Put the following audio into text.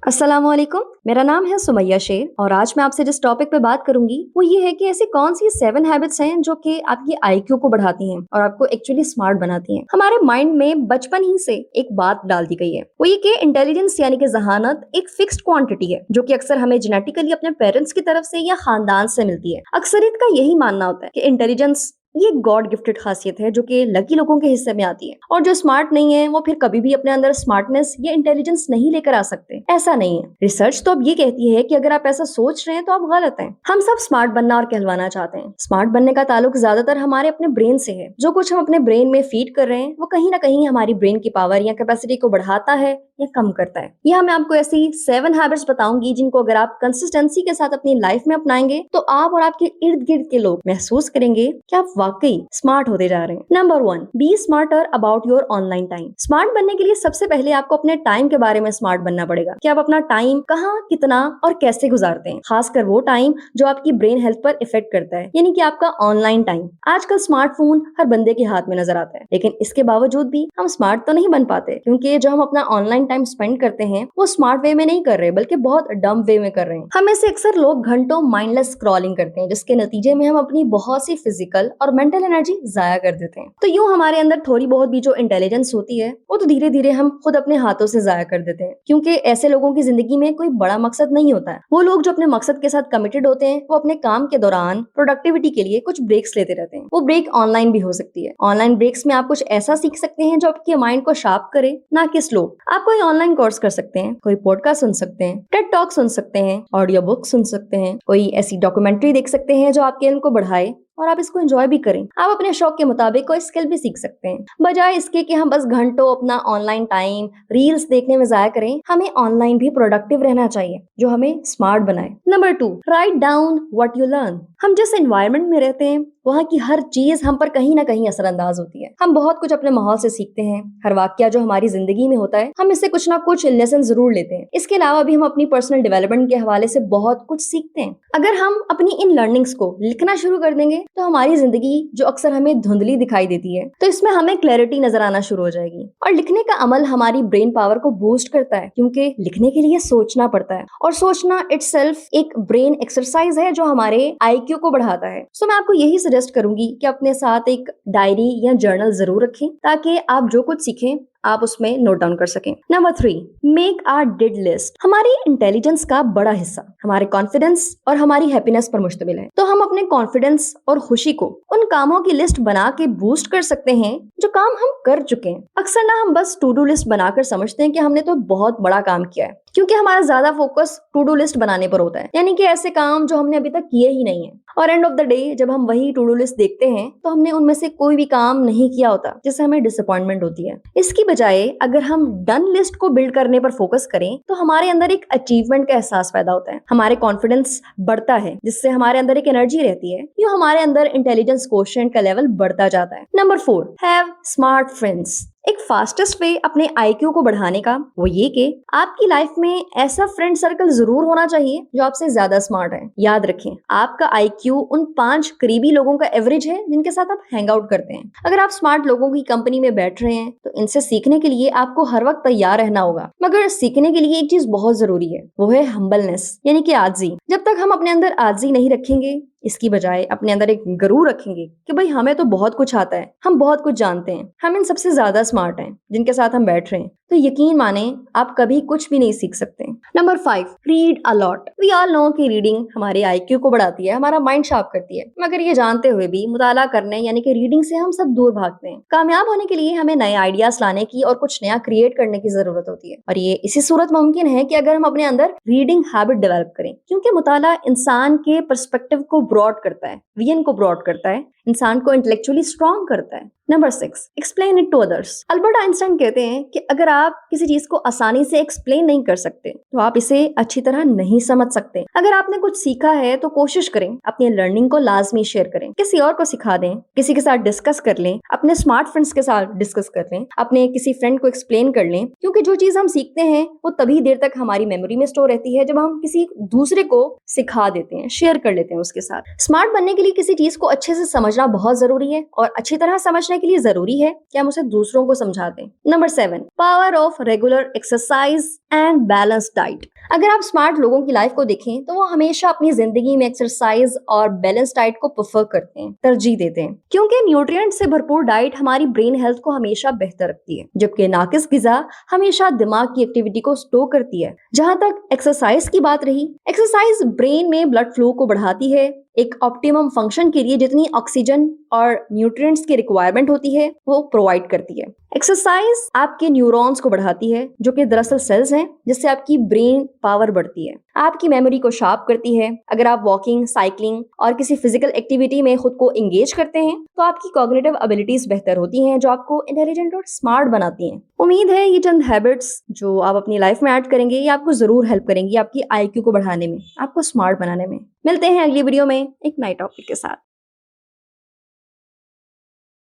अस्सलामुअलैकुम। मेरा नाम है सुमैया शेर और आज मैं आपसे जिस टॉपिक पे बात करूंगी वो ये है कि ऐसी कौन सी 7 हैबिट्स हैं जो कि आपकी आईक्यू को बढ़ाती हैं और आपको एक्चुअली स्मार्ट बनाती हैं। हमारे माइंड में बचपन ही से एक बात डाल दी गई है, वो ये कि इंटेलिजेंस यानी कि जहानत एक फिक्स्ड क्वांटिटी है जो कि अक्सर हमें जेनेटिकली अपने पेरेंट्स की तरफ से या खानदान से मिलती है। अक्सरियत का यही मानना होता है कि इंटेलिजेंस ये गॉड गिफ्टेड खासियत है जो कि लकी लोगों के हिस्से में आती है और जो स्मार्ट नहीं है वो फिर कभी भी अपने अंदर स्मार्टनेस या इंटेलिजेंस नहीं लेकर आ सकते। ऐसा नहीं है। रिसर्च तो अब ये कहती है कि अगर आप ऐसा सोच रहे हैं तो आप गलत हैं। हम सब स्मार्ट बनना और कहलवाना चाहते हैं। स्मार्ट बनने का ताल्लुक ज्यादातर हमारे अपने ब्रेन से है। जो कुछ हम अपने ब्रेन में फीड कर रहे हैं वो कहीं ना कहीं हमारी ब्रेन की पावर या कैपेसिटी को बढ़ाता है या कम करता है। यहाँ मैं आपको ऐसी 7 हैबिट्स बताऊंगी जिनको अगर आप कंसिस्टेंसी के साथ अपनी लाइफ में अपनाएंगे तो आप और आपके इर्द गिर्द के लोग महसूस करेंगे कि आप वाकई स्मार्ट होते जा रहे हैं। Number 1, be smarter about your online time. Smart बनने के लिए सबसे पहले आपको अपने टाइम के बारे में स्मार्ट बनना पड़ेगा कि आप अपना टाइम कहाँ, कितना और कैसे गुजारते हैं। खासकर वो टाइम जो आपकी ब्रेन हेल्थ पर इफेक्ट करता है, यानी कि आपका ऑनलाइन टाइम। आजकल स्मार्टफोन हर बंदे के हाथ में नजर आता है, लेकिन इसके बावजूद भी हम स्मार्ट तो नहीं बन पाते क्योंकि जो हम अपना ऑनलाइन टाइम स्पेंड करते हैं वो स्मार्ट वे में नहीं कर रहे बल्कि बहुत डम वे में कर रहे हैं। हम में से अक्सर लोग घंटों माइंडलेस स्क्रॉलिंग करते हैं जिसके नतीजे में हम अपनी बहुत सी फिजिकल और मेंटल एनर्जी जाया कर देते हैं। तो यूं हमारे अंदर थोड़ी बहुत भी जो इंटेलिजेंस होती है वो तो धीरे धीरे हम खुद अपने हाथों से जाया कर देते हैं क्योंकि ऐसे लोगों की जिंदगी में कोई बड़ा मकसद नहीं होता है। वो लोग जो अपने मकसद के साथ कमिटेड होते हैं वो अपने काम के दौरान प्रोडक्टिविटी के लिए कुछ ब्रेक्स लेते रहते हैं। वो ब्रेक ऑनलाइन भी हो सकती है। ऑनलाइन ब्रेक्स में आप कुछ ऐसा सीख सकते हैं जो आपके माइंड को शार्प करे, ना कि स्लो। आप कोई ऑनलाइन कोर्स कर सकते हैं, कोई पॉडकास्ट सुन सकते हैं, टेड टॉक सुन सकते हैं, ऑडियो बुक सुन सकते हैं, कोई ऐसी डॉक्यूमेंट्री देख सकते हैं जो आपके इल्म को बढ़ाए और आप इसको एंजॉय भी करें। आप अपने शौक के मुताबिक कोई स्किल भी सीख सकते हैं बजाय इसके कि हम बस घंटों अपना ऑनलाइन टाइम रील्स देखने में जाया करें। हमें ऑनलाइन भी प्रोडक्टिव रहना चाहिए जो हमें स्मार्ट बनाए। Number 2, write down what you learn. हम जिस एनवायरनमेंट में रहते हैं वहाँ की हर चीज हम पर कहीं ना कहीं असरअंदाज होती है। हम बहुत कुछ अपने माहौल से सीखते हैं। हर वाकया जो हमारी जिंदगी में होता है हम इससे कुछ ना कुछ लेसन जरूर लेते हैं। इसके अलावा भी हम अपनी पर्सनल डेवलपमेंट के हवाले से बहुत कुछ सीखते हैं। अगर हम अपनी इन लर्निंग्स को लिखना शुरू कर देंगे तो हमारी जिंदगी जो अक्सर हमें धुंधली दिखाई देती है तो इसमें हमें क्लैरिटी नजर आना शुरू हो जाएगी। और लिखने का अमल हमारी ब्रेन पावर को बूस्ट करता है क्योंकि लिखने के लिए सोचना पड़ता है और सोचना इटसेल्फ एक ब्रेन एक्सरसाइज है जो हमारे आईक्यू को बढ़ाता है। सो मैं आपको यही सजेस्ट करूंगी कि अपने साथ एक डायरी या जर्नल जरूर रखें ताकि आप जो कुछ सीखें आप उसमें नोट डाउन कर सकें। Number 3, make our did list. हमारी इंटेलिजेंस का बड़ा हिस्सा हमारे कॉन्फिडेंस और हमारी हैप्पीनेस पर मुश्तमिल है। तो हम अपने कॉन्फिडेंस और खुशी को उन कामों की लिस्ट बना के बूस्ट कर सकते हैं जो काम हम कर चुके हैं। अक्सर ना हम बस टू डू लिस्ट बनाकर समझते हैं कि हमने तो बहुत बड़ा काम किया है क्योंकि हमारा ज्यादा फोकस टू डू लिस्ट बनाने पर होता है, यानी कि ऐसे काम जो हमने अभी तक किए ही नहीं है। और एंड ऑफ द डे जब हम वही टू डू लिस्ट देखते हैं तो हमने उनमें से कोई भी काम नहीं किया होता जिससे हमें डिसअपॉइंटमेंट होती है। इसकी बजाय अगर हम डन लिस्ट को बिल्ड करने पर फोकस करें तो हमारे अंदर एक अचीवमेंट का एहसास पैदा होता है, हमारे कॉन्फिडेंस बढ़ता है जिससे हमारे अंदर एक एनर्जी रहती है, यूं हमारे अंदर इंटेलिजेंस कोशेंट का लेवल बढ़ता जाता है। Number 4, have smart friends. एक फास्टेस्ट वे अपने आईक्यू को बढ़ाने का वो ये कि आपकी लाइफ में ऐसा फ्रेंड सर्कल जरूर होना चाहिए जो आपसे ज्यादा स्मार्ट है। याद रखें आपका आईक्यू उन 5 करीबी लोगों का एवरेज है जिनके साथ आप हैंग आउट करते हैं। अगर आप स्मार्ट लोगों की कंपनी में बैठ रहे हैं तो इनसे सीखने के लिए आपको हर वक्त तैयार रहना होगा। मगर सीखने के लिए एक चीज बहुत जरूरी है, वो है हम्बलनेस यानी कि आजी। जब तक हम अपने अंदर आजी नहीं रखेंगे, इसकी बजाय अपने अंदर एक गरूर रखेंगे कि भाई हमें तो बहुत कुछ आता है, हम बहुत कुछ जानते हैं, हम इन सबसे ज्यादा स्मार्ट हैं जिनके साथ हम बैठ रहे हैं, तो यकीन माने आप कभी कुछ भी नहीं सीख सकते। Number 5, read a lot. We all know कि रीडिंग हमारे आईक्यू को बढ़ाती है, हमारा माइंड शार्प करती है। मगर ये जानते हुए भी मुताला करने यानी कि रीडिंग से हम सब दूर भागते हैं। कामयाब होने के लिए हमें नए आइडियाज लाने की और कुछ नया क्रिएट करने की जरूरत होती है और ये इसी सूरत मुमकिन है कि अगर हम अपने अंदर रीडिंग हैबिट डेवलप करें, क्योंकि मुताला इंसान के पर्सपेक्टिव को ब्रॉड करता है, विजन को ब्रॉड करता है, इंसान को इंटेलेक्चुअली स्ट्रॉन्ग करता है। Number 6, explain it to others. Albert Einstein कहते हैं कि अगर आप किसी चीज को आसानी से एक्सप्लेन नहीं कर सकते तो आप इसे अच्छी तरह नहीं समझ सकते। अगर आपने कुछ सीखा है तो कोशिश करें अपनी लर्निंग को लाजमी शेयर करें, किसी और को सिखा दें, किसी के साथ डिस्कस कर लें, अपने स्मार्ट फ्रेंड्स के साथ डिस्कस कर लें, अपने किसी फ्रेंड को एक्सप्लेन कर लें, क्योंकि जो चीज हम सीखते हैं वो तभी देर तक हमारी मेमोरी में स्टोर रहती है जब हम किसी दूसरे को सिखा देते हैं, शेयर कर लेते हैं उसके साथ। स्मार्ट बनने के लिए किसी चीज को अच्छे से समझना बहुत जरूरी है और अच्छी तरह समझने के लिए जरूरी है कि हम उसे दूसरों को समझा दें। Number 7, power of regular exercise and balance diet. अगर आप स्मार्ट लोगों की लाइफ को देखें तो वो हमेशा अपनी जिंदगी में एक्सरसाइज और बैलेंस डाइट को प्रेफर करते हैं, तरजीह देते हैं, क्योंकि न्यूट्रिएंट से भरपूर डाइट हमारी ब्रेन हेल्थ को हमेशा बेहतर रखती है, जबकि नाकिस गिज़ा हमेशा दिमाग की एक्टिविटी को स्लो करती है। जहां तक एक्सरसाइज की बात रही, एक्सरसाइज ब्रेन में ब्लड फ्लो को बढ़ाती है। एक ऑप्टिमम फंक्शन के लिए जितनी ऑक्सीजन और न्यूट्रिएंट्स की रिक्वायरमेंट होती है वो प्रोवाइड करती है। एक्सरसाइज आपके न्यूरॉन्स को बढ़ाती है, जो कि दरअसल सेल्स हैं, जिससे आपकी ब्रेन पावर बढ़ती है, आपकी मेमोरी को शार्प करती है। अगर आप वॉकिंग, साइकिलिंग और किसी फिजिकल एक्टिविटी में खुद को एंगेज करते हैं तो आपकी कॉग्निटिव एबिलिटीज बेहतर होती हैं, जो आपको इंटेलिजेंट और स्मार्ट बनाती हैं। उम्मीद है ये चंद हैबिट्स जो आप अपनी लाइफ में ऐड करेंगे ये आपको जरूर हेल्प करेंगी आपकी आईक्यू को बढ़ाने में, आपको स्मार्ट बनाने में। मिलते हैं अगली वीडियो में एक नए टॉपिक के साथ।